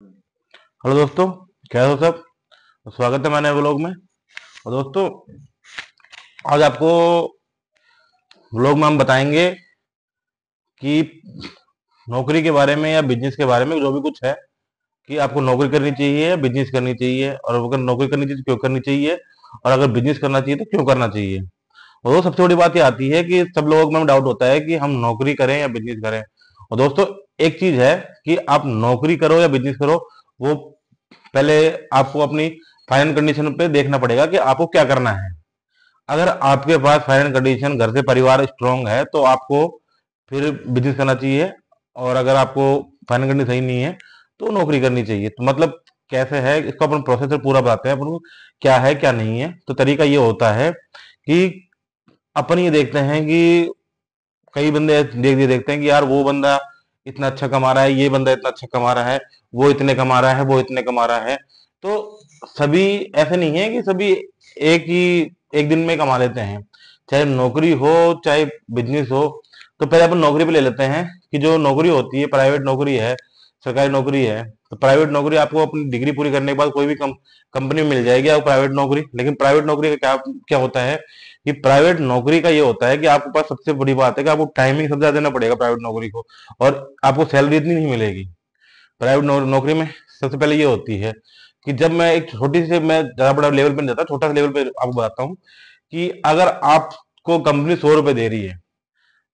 Hello दोस्तों, कैसे हो सब। स्वागत है मैंने व्लॉग में। और दोस्तों, आज आपको व्लॉग में हम बताएंगे कि नौकरी के बारे में या बिजनेस के बारे में जो भी कुछ है, कि आपको नौकरी करनी चाहिए या बिजनेस करनी चाहिए, और अगर नौकरी करनी चाहिए तो क्यों करनी चाहिए, और अगर बिजनेस करना चाहिए तो क्यों करना चाहिए। और वो सबसे बड़ी बात ये आती है कि सब लोगों में डाउट होता है कि हम नौकरी करें या बिजनेस करें। और दोस्तों, एक चीज है कि आप नौकरी करो या बिजनेस करो, वो पहले आपको अपनी फाइनेंशियल कंडीशन पे देखना पड़ेगा कि आपको क्या करना है। अगर आपके पास फाइनेंशियल कंडीशन, घर से परिवार स्ट्रांग है, तो आपको फिर बिजनेस करना चाहिए। और अगर आपको फाइनेंशियल कंडीशन सही नहीं है तो नौकरी करनी चाहिए। तो मतलब कैसे है, इसको अपन प्रोसेस पूरा बताते हैं अपन को, क्या है क्या नहीं है। तो तरीका ये होता है कि अपन ये देखते हैं कि कई बंदे देखते हैं कि यार वो बंदा इतना अच्छा कमा रहा है, ये बंदा इतना अच्छा कमा रहा है, वो इतने कमा रहा है, वो इतने कमा रहा है। तो सभी ऐसे नहीं है कि सभी एक ही एक दिन में कमा लेते हैं। चाहे नौकरी हो चाहे बिजनेस हो। तो पहले अपन नौकरी पे ले लेते हैं कि जो नौकरी होती है, प्राइवेट नौकरी है, सरकारी नौकरी है। तो प्राइवेट नौकरी आपको अपनी डिग्री पूरी करने के बाद कोई भी कंपनी में मिल जाएगी आपको प्राइवेट नौकरी। लेकिन प्राइवेट नौकरी का क्या क्या होता है कि प्राइवेट नौकरी का ये होता है कि आपके पास सबसे बड़ी बात है कि आपको टाइमिंग सबसे ज्यादा देना पड़ेगा प्राइवेट नौकरी को, और आपको सैलरी इतनी नहीं मिलेगी प्राइवेट नौकरी में। सबसे पहले ये होती है कि जब मैं एक छोटी सी, मैं ज्यादा बड़ा लेवल पे नहीं जाता, छोटा सा लेवल पे आपको बताता हूँ कि अगर आपको कंपनी 100 रुपए दे रही है,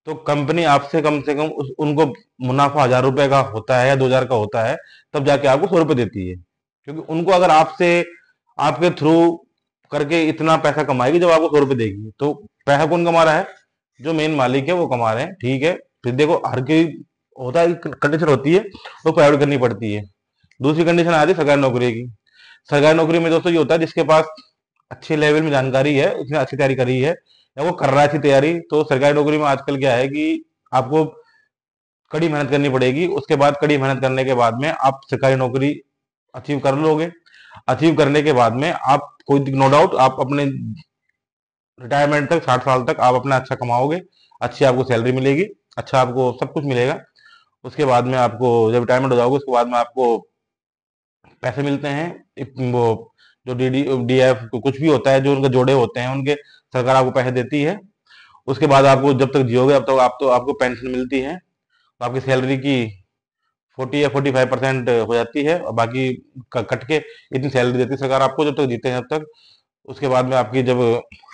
तो कंपनी आपसे कम से कम उनको मुनाफा 1000 रुपए का होता है या 2000 का होता है, तब जाके आपको 100 रुपए देती है। क्योंकि उनको अगर आपसे, आपके थ्रू करके इतना पैसा कमाएगी जब आपको 100 रुपए देगी। तो पैसा कौन कमा रहा है? जो मेन मालिक है वो कमा रहे हैं, ठीक है। फिर देखो, हर कोई होता है, कंडीशन होती है, वो प्राइवेट करनी पड़ती है। दूसरी कंडीशन आती है सरकारी नौकरी की। सरकारी नौकरी में दोस्तों ये होता है, जिसके पास अच्छे लेवल में जानकारी है, उसने अच्छी तैयारी करी है या वो कर रहा है अच्छी तैयारी, तो सरकारी नौकरी में आजकल क्या है कि आपको कड़ी मेहनत करनी पड़ेगी। उसके बाद कड़ी मेहनत करने के बाद में आप सरकारी नौकरी अचीव कर लोगे। अचीव करने के बाद में आप कोई, नो डाउट, आप अपने रिटायरमेंट तक, 60 साल तक आप अपना अच्छा कमाओगे, अच्छी आपको सैलरी मिलेगी, अच्छा आपको सब कुछ मिलेगा। उसके बाद में आपको जब रिटायरमेंट हो जाओगे, उसके बाद में आपको पैसे मिलते हैं। वो जो डी डी डी एफ कुछ भी होता है, जो उनके जोड़े होते हैं उनके, सरकार आपको पैसे देती है। उसके बाद आपको जब तक जियोगे अब तक आप, तो आपको पेंशन मिलती है। तो आपकी सैलरी की 40 या 45% हो जाती है, और बाकी कट के इतनी सैलरी देती है सरकार आपको जब तक जीते हैं तब तक। उसके बाद में आपकी जब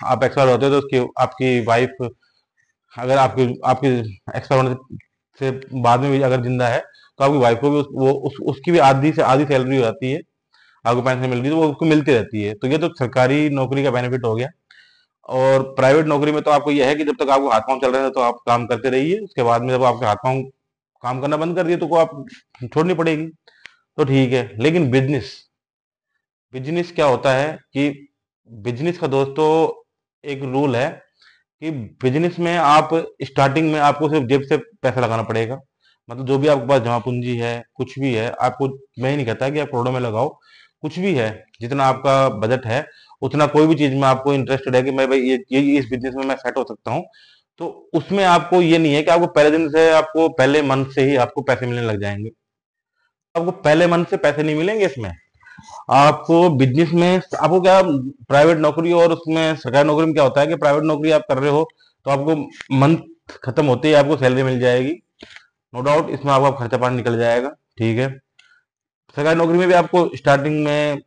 आप एक्सपायर होते हो तो उसकी आपकी वाइफ, अगर आपकी आपकी एक्सपायर होने से बाद में भी अगर जिंदा है, तो आपकी वाइफ को भी उसकी भी आधी से आधी सैलरी हो जाती है, आपको पेंशन मिल रही है, तो वो उसको मिलती रहती है। तो ये तो सरकारी नौकरी का बेनिफिट हो गया। और प्राइवेट नौकरी में तो आपको यह है कि जब तक आपको हाथ पांव चल रहे हैं तो आप काम करते रहिए। उसके बाद में जब आपके हाथ पांव काम करना बंद कर दिए तो आप छोड़नी पड़ेगी। तो ठीक है। लेकिन बिजनेस, बिजनेस क्या होता है कि बिजनेस का दोस्तों एक रूल है कि बिजनेस में आप स्टार्टिंग में आपको सिर्फ जेब से पैसा लगाना पड़ेगा। मतलब जो भी आपके पास जमा पूंजी है, कुछ भी है आपको, मैं ही नहीं कहता कि आप करोड़ों में लगाओ, कुछ भी है, जितना आपका बजट है उतना, कोई भी चीज में आपको इंटरेस्टेड है कि मैं भाई ये इस बिजनेस में मैं सेट हो सकता हूँ, तो उसमें आपको ये नहीं है कि आपको पहले दिन से, आपको पहले मंथ से ही आपको पैसे मिलने लग जाएंगे। आपको पहले मंथ से पैसे नहीं मिलेंगे इसमें। आपको बिजनेस में आपको क्या, प्राइवेट नौकरी और उसमें सरकारी नौकरी में क्या होता है कि प्राइवेट नौकरी आप कर रहे हो तो आपको मंथ खत्म होते ही आपको सैलरी मिल जाएगी। नो डाउट, इसमें आपका खर्चा पानी निकल जाएगा, ठीक है। सरकारी नौकरी में भी आपको स्टार्टिंग में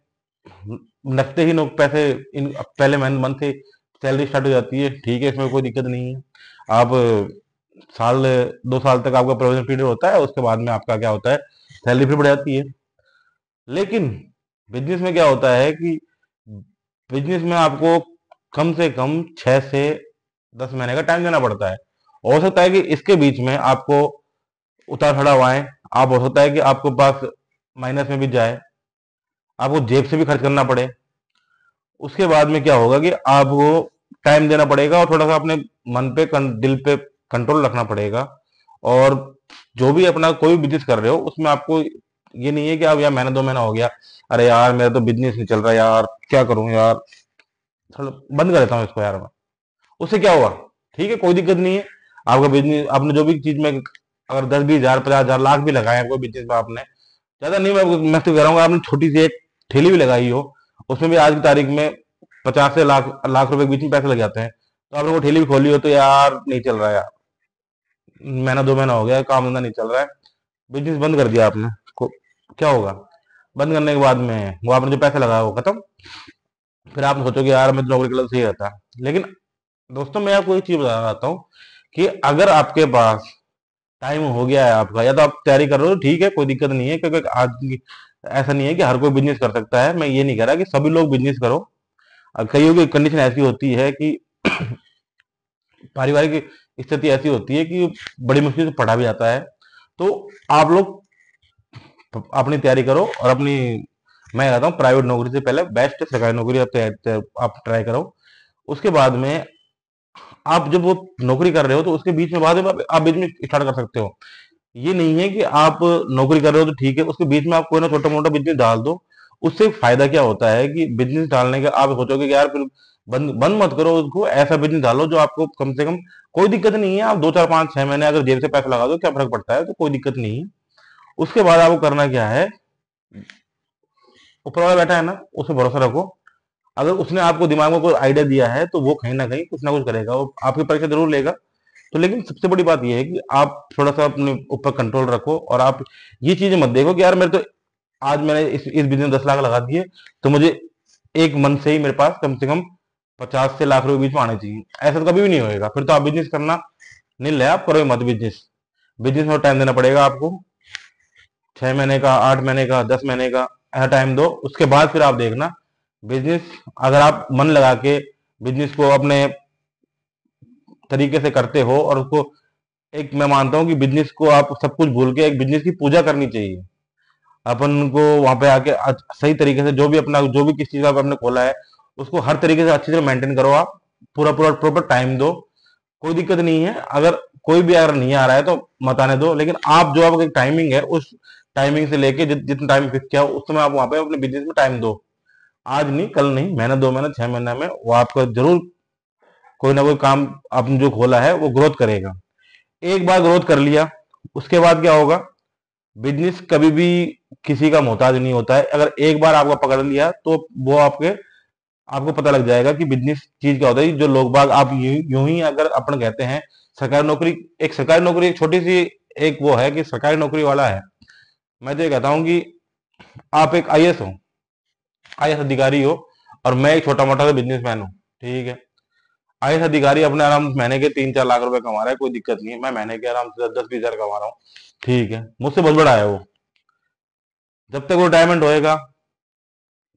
लगते ही पैसे, इन पहले मंथ से सैलरी स्टार्ट हो जाती है, ठीक है, इसमें कोई दिक्कत नहीं है। आप साल 2 साल तक आपका प्रोविजन पीरियड होता है, उसके बाद में आपका क्या होता है, सैलरी फिर बढ़ जाती है। लेकिन बिजनेस में क्या होता है कि बिजनेस में आपको कम से कम 6 से 10 महीने का टाइम देना पड़ता है। हो सकता है कि इसके बीच में आपको उतार चढ़ाव आए, आप, हो सकता है कि आपके पास माइनस में भी जाए, आपको जेब से भी खर्च करना पड़े। उसके बाद में क्या होगा कि आपको टाइम देना पड़ेगा और थोड़ा सा अपने मन पे, दिल पे कंट्रोल रखना पड़ेगा। और जो भी अपना कोई भी बिजनेस कर रहे हो उसमें आपको ये नहीं है कि आप यार महीना 2 महीना हो गया, अरे यार मेरा तो बिजनेस नहीं चल रहा यार, क्या करूं यार, थोड़ा बंद कर देता हूँ इसको यार मैं। उससे क्या हुआ, ठीक है, कोई दिक्कत नहीं है। आपका बिजनेस, आपने जो भी चीज में अगर 10-20 हजार 50 हजार लाख भी लगाए हैं कोई बिजनेस में आपने, ज्यादा नहीं, मैं तो कह रहा हूँ आपने छोटी सी एक ठेली भी लगाई हो, उसमें भी आज की तारीख में 50 से लाख लाख रुपए के बीच में पैसे लग जाते हैं। तो आपने वो ठेली भी खोली हो तो यार नहीं चल रहा है यार, महीना 2 महीना हो गया काम धंधा नहीं चल रहा है, बिजनेस बंद कर दिया आपने, क्या होगा? बंद करने के बाद में वो आपने जो पैसा लगाया वो खत्म। फिर आप सोचोगे यार मैं तो नौकरी के लिए सही रहता। लेकिन दोस्तों मैं आपको एक चीज बताना चाहता हूँ कि अगर आपके पास टाइम हो गया है आपका, या तो आप तैयारी कर रहे हो तो ठीक है, कोई दिक्कत नहीं है, क्योंकि आज ऐसा नहीं है कि हर कोई बिजनेस कर सकता है। मैं ये नहीं कह रहा कि सभी लोग बिजनेस करो। कईयों की कंडीशन ऐसी होती है कि पारिवारिक स्थिति ऐसी होती है कि बड़ी मुश्किल से पढ़ा भी जाता है। तो आप लोग अपनी तैयारी करो और अपनी, मैं कहता हूँ प्राइवेट नौकरी से पहले बेस्ट सरकारी नौकरी आप ट्राई करो। उसके बाद में आप जब वो नौकरी कर रहे हो तो उसके बीच में बाद में आप बिजनेस स्टार्ट कर सकते हो। ये नहीं है कि आप नौकरी कर रहे हो तो ठीक है, उसके बीच में आप कोई ना छोटा मोटा बिजनेस डाल दो। उससे फायदा क्या होता है कि बिजनेस डालने का आप सोचोगे कि यार फिर बंद बंद मत करो उसको, ऐसा बिजनेस डालो जो आपको कम से कम, कोई दिक्कत नहीं है, आप 2 4 5 6 महीने अगर जेब से पैसा लगा दो क्या फर्क पड़ता है, तो कोई दिक्कत नहीं है। उसके बाद आपको करना क्या है, ऊपर वाला बैठा है ना, उस पर भरोसा रखो। अगर उसने आपको दिमाग में कोई आइडिया दिया है तो वो कहीं ना कुछ करेगा, वो आपकी परीक्षा जरूर लेगा। तो लेकिन सबसे बड़ी बात यह है कि आप थोड़ा सा अपने ऊपर कंट्रोल रखो, और आप ये चीजें मत देखो कि यार मेरे तो आज मैंने इस बिजनेस 10 लाख लगा दिए, तो मुझे एक मंथ से ही मेरे पास कम से कम 50 से लाख रुपए बीच में आने चाहिए। ऐसा तो कभी भी नहीं होएगा, फिर तो आप बिजनेस करना नहीं ले, आप करो मत बिजनेस। बिजनेस में टाइम देना पड़ेगा आपको, 6 महीने का, 8 महीने का, 10 महीने का, ऐसा टाइम दो। उसके बाद फिर आप देखना बिजनेस, अगर आप मन लगा के बिजनेस को अपने तरीके से करते हो और उसको, एक मैं मानता हूँ कि बिजनेस को आप सब कुछ भूल के एक बिजनेस की पूजा करनी चाहिए। अपन को वहां पे आके सही तरीके से जो भी अपना, जो भी किस चीज का आपने खोला है उसको हर तरीके से अच्छी तरह मेंटेन करो। आप पूरा पूरा प्रॉपर टाइम दो, कोई दिक्कत नहीं है। अगर कोई भी अगर नहीं आ रहा है तो मत आने दो, लेकिन आप जो आपकी टाइमिंग है उस टाइमिंग से लेके जितना टाइम फिक्स किया उस समय आप वहां पे अपने बिजनेस में टाइम दो। आज नहीं, कल नहीं, महीना 2 महीना 6 महीना में वो आपका जरूर कोई ना कोई काम आपने जो खोला है वो ग्रोथ करेगा। एक बार ग्रोथ कर लिया उसके बाद क्या होगा, बिजनेस कभी भी किसी का मोहताज नहीं होता है। अगर एक बार आपको पकड़ लिया तो वो आपको पता लग जाएगा कि बिजनेस चीज क्या होता है। जो लोग बाग आप यूं ही अगर अपन कहते हैं सरकारी नौकरी, एक सरकारी नौकरी एक छोटी सी एक वो है कि सरकारी नौकरी वाला है। मैं तो ये कहता हूँ कि आप एक आईएएस हो, आईएएस अधिकारी हो, और मैं एक छोटा मोटा सा बिजनेसमैन हूँ, ठीक है। आईएएस अधिकारी अपने आराम से महीने के 3 4 लाख रुपए कमा रहा है, कोई दिक्कत नहीं है। मैं महीने के आराम से 10 20 हजार कमा रहा हूँ, ठीक है, मुझसे बहुत बड़ा है वो। जब तक वो रिटायरमेंट होएगा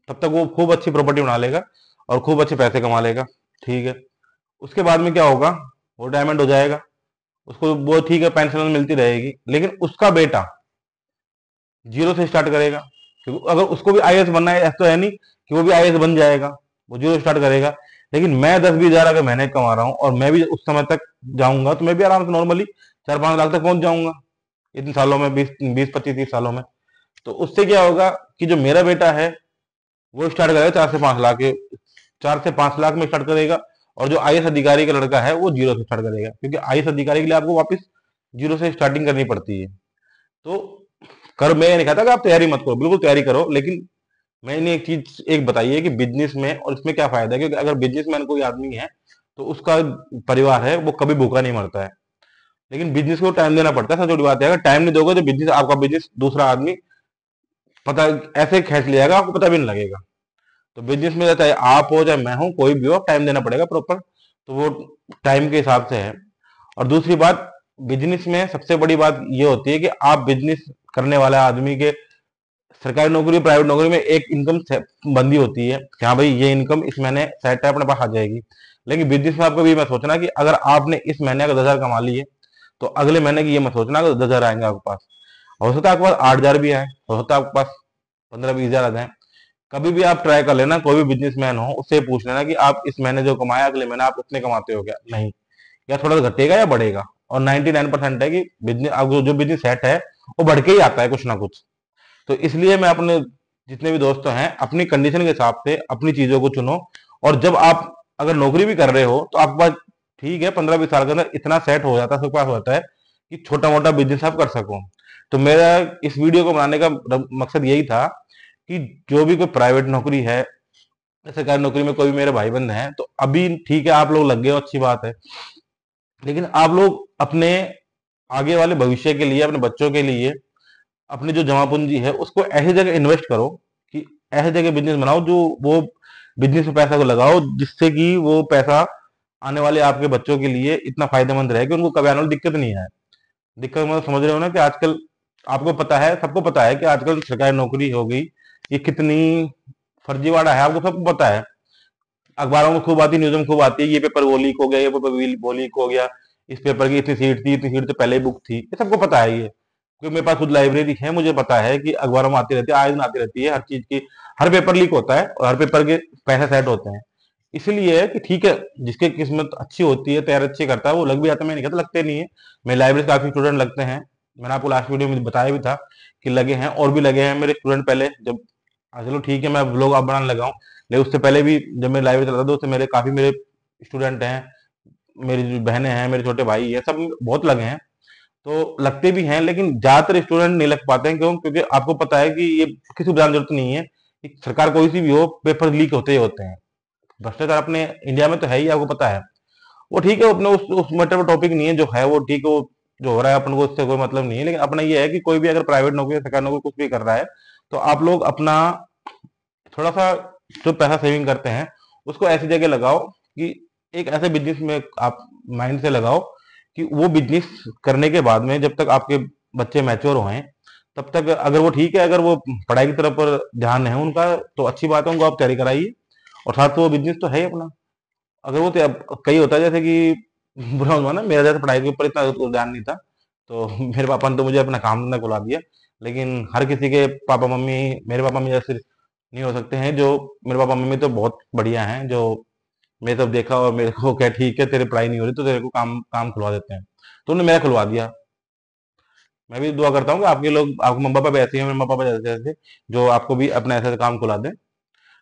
तब तक वो खूब अच्छी प्रॉपर्टी बना लेगा और खूब अच्छे पैसे कमा लेगा, ठीक है। उसके बाद में क्या होगा, वो रिटायरमेंट हो जाएगा, उसको वो ठीक है पेंशन मिलती रहेगी, लेकिन उसका बेटा जीरो से स्टार्ट करेगा। क्योंकि अगर उसको भी आईएएस बनना है, ऐसा तो है नहीं कि वो भी आईएएस बन जाएगा, वो जीरो स्टार्ट करेगा। लेकिन मैं 10 20 हजार अगर महीने कमा रहा हूँ और मैं भी उस समय तक जाऊंगा तो मैं भी आराम से नॉर्मली 4 5 लाख तक पहुंच जाऊंगा इतने सालों में, 20 20 25 30 सालों में। तो उससे क्या होगा कि जो मेरा बेटा है वो स्टार्ट करेगा 4 से 5 लाख के, 4 से 5 लाख में स्टार्ट करेगा। और जो आईएएस अधिकारी का लड़का है वो जीरो से स्टार्ट करेगा, क्योंकि आईएएस अधिकारी के लिए आपको वापस जीरो से स्टार्टिंग करनी पड़ती है। तो कर, मैं ये नहीं कहता कि आप तैयारी मत करो, बिल्कुल तैयारी करो, लेकिन मैंने एक चीज एक बताई है कि बिजनेस में और इसमें क्या फायदा है। क्योंकि अगर बिजनेसमैन कोई आदमी है तो उसका परिवार है वो कभी भूखा नहीं मरता है। लेकिन बिजनेस को टाइम देना पड़ता है, सबसे बड़ी बात है। अगर टाइम नहीं दोगे तो बिजनेस, आपका बिजनेस दूसरा आदमी पता ऐसे खींच लियागा, आपको पता भी नहीं लगेगा। तो बिजनेस में चाहे आप हो चाहे मैं हूं, कोई भी हो, टाइम देना पड़ेगा प्रॉपर। तो वो टाइम के हिसाब से है। और दूसरी बात, बिजनेस में सबसे बड़ी बात ये होती है कि आप बिजनेस करने वाला आदमी के, सरकारी नौकरी प्राइवेट नौकरी में एक इनकम बंदी होती है कि हाँ भाई ये इनकम इस महीने सेट है, अपने पास आ जाएगी। लेकिन बिजनेस में आपको भी मत सोचना कि अगर आपने इस महीने अगर 10 हजार कमा लिए तो अगले महीने की ये मत सोचना कि 10 हजार आएंगे आपके पास। हो सकता है आपके पास 8 हजार भी आए, हो सकता है आपके पास 15 20 हजार आ जाए। कभी भी आप ट्राई कर लेना, कोई भी बिजनेसमैन हो उससे पूछ लेना कि आप इस महीने जो कमाया अगले महीने आप उतने कमाते हो क्या, नहीं, या थोड़ा सा घटेगा या बढ़ेगा। और 99% है कि बिजनेस, आपको जो बिजनेस सेट है वो बढ़ के ही आता है कुछ ना कुछ। तो इसलिए मैं अपने जितने भी दोस्त हैं अपनी कंडीशन के हिसाब से अपनी चीजों को चुनो। और जब आप अगर नौकरी भी कर रहे हो तो आपके पास ठीक है 15 20 साल के अंदर इतना सेट हो जाता है, सबके पास होता है कि छोटा मोटा बिजनेस आप कर सको। तो मेरा इस वीडियो को बनाने का मकसद यही था कि जो भी कोई प्राइवेट नौकरी है, सरकारी नौकरी में कोई भी मेरे भाई बंद हैं, तो अभी ठीक है आप लोग लग गए हो, अच्छी बात है, लेकिन आप लोग अपने आगे वाले भविष्य के लिए, अपने बच्चों के लिए अपनी जो जमा पूंजी है उसको ऐसी जगह इन्वेस्ट करो कि ऐसी जगह बिजनेस बनाओ, जो वो बिजनेस में पैसा को लगाओ जिससे कि वो पैसा आने वाले आपके बच्चों के लिए इतना फायदेमंद रहे कि उनको कभी आने वाली दिक्कत नहीं आए। दिक्कत मतलब समझ रहे हो ना कि आजकल आपको पता है, सबको पता है कि आजकल सरकारी नौकरी हो गई ये कितनी फर्जीवाड़ा है, आपको सबको पता है। अखबारों में खूब आती, न्यूज में खूब आती है, ये पेपर वो लीक हो गया, ये पेपर वो लीक हो गया, इस पेपर की इतनी सीट थी, इतनी सीट तो पहले ही बुक थी, ये सबको पता है ये, क्योंकि मेरे पास खुद लाइब्रेरी है, मुझे पता है कि अखबारों में आती रहती है, आए दिन आती रहती है हर चीज की, हर पेपर लीक होता है और हर पेपर के पैसे सेट होते हैं। इसलिए है कि ठीक है, जिसकी किस्मत अच्छी होती है, तैयारी अच्छी करता है, वो लग भी जाता है, मैं नहीं कहता लगते नहीं है, मेरी लाइब्रेरी से काफी स्टूडेंट लगते हैं, मैंने आपको लास्ट वीडियो में बताया भी था कि लगे हैं, और भी लगे हैं मेरे स्टूडेंट पहले जब, चलो ठीक है मैं ब्लॉग अब बनाने लगा हूँ, लेकिन उससे पहले भी जब मैं लाइब्रेरी चलाता था उससे मेरे काफी मेरे स्टूडेंट हैं, मेरी जो बहनें हैं, मेरे छोटे भाई हैं, सब बहुत लगे हैं। तो लगते भी हैं, लेकिन ज्यादातर स्टूडेंट नहीं लग पाते हैं, क्यों? क्योंकि आपको पता है कि ये किसी को बताने की जरूरत नहीं है कि सरकार कोई सी भी हो, पेपर लीक होते ही होते हैं, भ्रष्टाचार अपने इंडिया में तो है ही, आपको पता है। वो ठीक है, अपने उस मैटर पर टॉपिक नहीं है, जो है वो ठीक है, वो जो हो रहा है अपन को उससे कोई मतलब नहीं है, लेकिन अपना ये है कि कोई भी अगर प्राइवेट नौकरी या सरकारी नौकरी कुछ भी कर रहा है, तो आप लोग अपना थोड़ा सा जो पैसा सेविंग करते हैं उसको ऐसी जगह लगाओ कि एक ऐसे बिजनेस में आप माइंड से लगाओ कि वो बिजनेस करने के बाद में जब तक आपके बच्चे मैच्योर हों तब तक, अगर वो ठीक है, अगर वो पढ़ाई की तरफ पर ध्यान है उनका तो अच्छी बात है, उनको आप तैयारी कराइए, और साथ तो वो बिजनेस तो है ही अपना। अगर वो कई होता है जैसे कि बुरा हुआ ना, मेरा जैसे पढ़ाई के ऊपर इतना ध्यान नहीं था, तो मेरे पापा ने तो मुझे अपना काम धंधा खुला दिया, लेकिन हर किसी के पापा मम्मी, मेरे पापा मम्मी जैसे नहीं हो सकते हैं, जो मेरे पापा मम्मी तो बहुत बढ़िया हैं, जो मैं तब देखा और मेरे को क्या ठीक है तेरी पढ़ाई नहीं हो रही तो तेरे को काम काम खुलवा देते हैं, तो उन्होंने मेरा खुलवा दिया। मैं भी दुआ करता हूँ कि आपके लोग, आपके मम्मी पापा भी ऐसे ही हैं, मेरे मम्मी पापा जैसे जैसे जो आपको भी अपने ऐसे ऐसे काम खुला दें।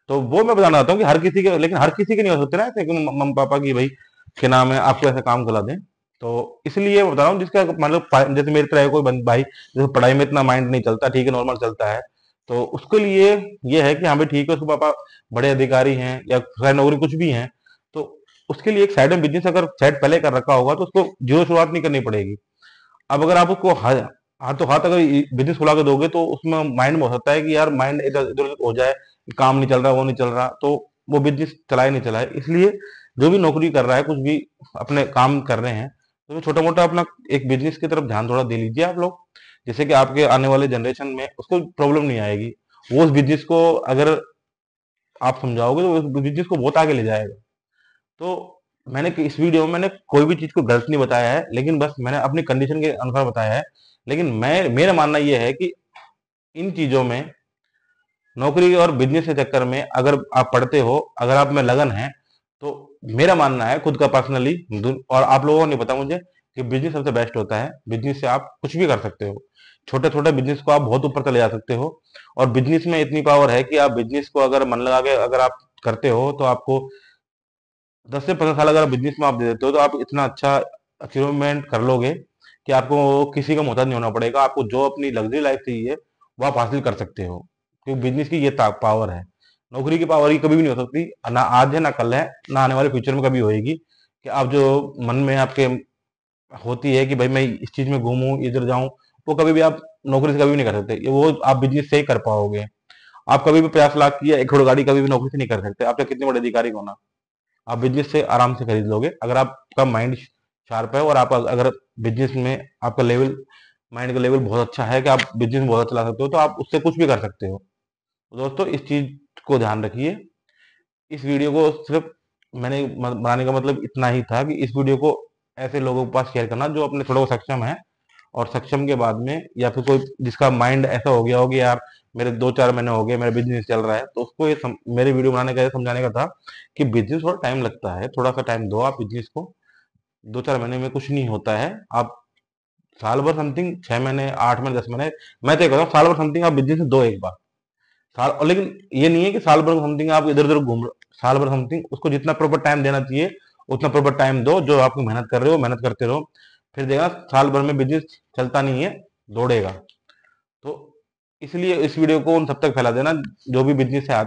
तो वो मैं बताना चाहता हूँ कि हर किसी के, लेकिन हर किसी के नहीं हो सकते ना ऐसे कि मम्मी पापा की भाई के नाम है आपको ऐसा काम खुला दें। तो इसलिए मैं बता रहा हूँ जिसका मतलब जैसे मेरी तरह कोई भाई जैसे पढ़ाई में इतना माइंड नहीं चलता, ठीक है नॉर्मल चलता है, तो उसके लिए ये है कि हाँ भाई ठीक है, उसके पापा बड़े अधिकारी हैं या सरकारी नौकरी कुछ भी हैं, तो उसके लिए एक साइड में बिजनेस अगर सेट पहले कर रखा होगा तो उसको जीरो शुरुआत नहीं करनी पड़ेगी। अब अगर आप उसको हाथों हाथ अगर बिजनेस खुला के दोगे तो उसमें माइंड में हो सकता है कि यार माइंड इधर इधर हो जाए, काम नहीं चल रहा, वो नहीं चल रहा, तो वो बिजनेस चलाए नहीं चलाए। इसलिए जो भी नौकरी कर रहा है, कुछ भी अपने काम कर रहे हैं, तो छोटा मोटा अपना एक बिजनेस की तरफ ध्यान थोड़ा दे लीजिए आप लोग, जैसे कि आपके आने वाले जनरेशन में उसको प्रॉब्लम नहीं आएगी। वो उस बिजनेस को अगर आप समझाओगे तो उस बिजनेस को बहुत आगे ले जाएगा। तो मैंने इस वीडियो में मैंने कोई भी चीज को गलत नहीं बताया है, लेकिन बस मैंने अपनी कंडीशन के अनुसार बताया है। लेकिन मैं, मेरा मानना यह है कि इन चीजों में, नौकरी और बिजनेस के चक्कर में अगर आप पढ़ते हो, अगर आप में लगन है, तो मेरा मानना है खुद का पर्सनली, और आप लोगों को नहीं पता मुझे, कि बिजनेस सबसे बेस्ट होता है। बिजनेस से आप कुछ भी कर सकते हो, छोटे छोटे बिजनेस को आप बहुत ऊपर चले जा सकते हो, और बिजनेस में इतनी पावर है कि आप बिजनेस को अगर मन लगा के अगर आप करते हो तो आपको 10 से 15 साल अगर बिजनेस में आप दे देते हो तो आप इतना अच्छा अचीवमेंट कर लोगे कि आपको किसी का मोहताज नहीं होना पड़ेगा। आपको जो अपनी लग्जरी लाइफ चाहिए वो आप हासिल कर सकते हो, क्योंकि बिजनेस की ये पावर है। नौकरी की पावर की कभी भी नहीं हो सकती, ना आज है ना कल है, ना आने वाले फ्यूचर में कभी होएगी, कि आप जो मन में आपके होती है कि भाई मैं इस चीज में घूमूं, इधर जाऊं, वो कभी भी आप नौकरी से कभी भी नहीं कर सकते। ये वो आप बिजनेस से ही कर पाओगे। आप कभी भी 50 लाख की या 1 करोड़ गाड़ी कभी भी नौकरी से नहीं कर सकते, आप चाहे कितने बड़े अधिकारी हो ना। आप बिजनेस से आराम से खरीद लोगे अगर आपका माइंड शार्प है, और आप अगर बिजनेस में आपका लेवल, माइंड का लेवल बहुत अच्छा है कि आप बिजनेस में बहुत अच्छा चला सकते हो, तो आप उससे कुछ भी कर सकते हो। तो दोस्तों इस चीज को ध्यान रखिए। इस वीडियो को सिर्फ मैंने बनाने का मतलब इतना ही था कि इस वीडियो को ऐसे लोगों के पास शेयर करना जो अपने थोड़ा सक्षम है, और सक्षम के बाद में या फिर कोई जिसका माइंड ऐसा हो गया हो कि यार मेरे 2-4 महीने हो गए मेरा बिजनेस चल रहा है, तो उसको ये मेरे वीडियो बनाने का, ये समझाने का था कि बिजनेस थोड़ा टाइम लगता है, थोड़ा सा टाइम दो आप बिजनेस को। 2-4 महीने में कुछ नहीं होता है। आप साल भर समथिंग, 6 महीने, 8 महीने, 10 महीने, मैं तो ये कहता हूँ साल भर समथिंग आप बिजनेस दो एक बार साल। और लेकिन ये नहीं है कि साल भर समथिंग आप इधर उधर घूम रहे हो। साल भर समथिंग उसको जितना प्रॉपर टाइम देना चाहिए उतना प्रॉपर टाइम दो, जो आपको मेहनत कर रहे हो मेहनत करते रहो, फिर देखना साल भर में बिजनेस चलता नहीं है, दौड़ेगा। इसलिए इस वीडियो को उन सब तक फैला देना जो भी बिजनेस से हाथ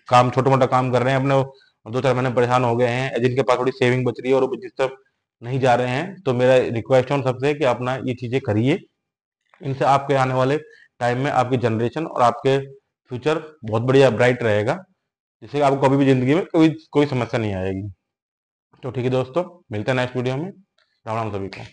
काम छोटा मोटा काम कर रहे हैं अपने, और 2-4 महीने परेशान हो गए हैं, जिनके पास थोड़ी सेविंग बच रही है और वो बिजनेस तक नहीं जा रहे हैं। तो मेरा रिक्वेस्ट है उन सबसे कि अपना ये चीजें करिए। इनसे आपके आने वाले टाइम में आपकी जनरेशन और आपके फ्यूचर बहुत बढ़िया ब्राइट रहेगा, जिससे आपको कभी भी जिंदगी में कोई कोई समस्या नहीं आएगी। तो ठीक है दोस्तों, मिलते हैं नेक्स्ट वीडियो में। राम राम सभी को।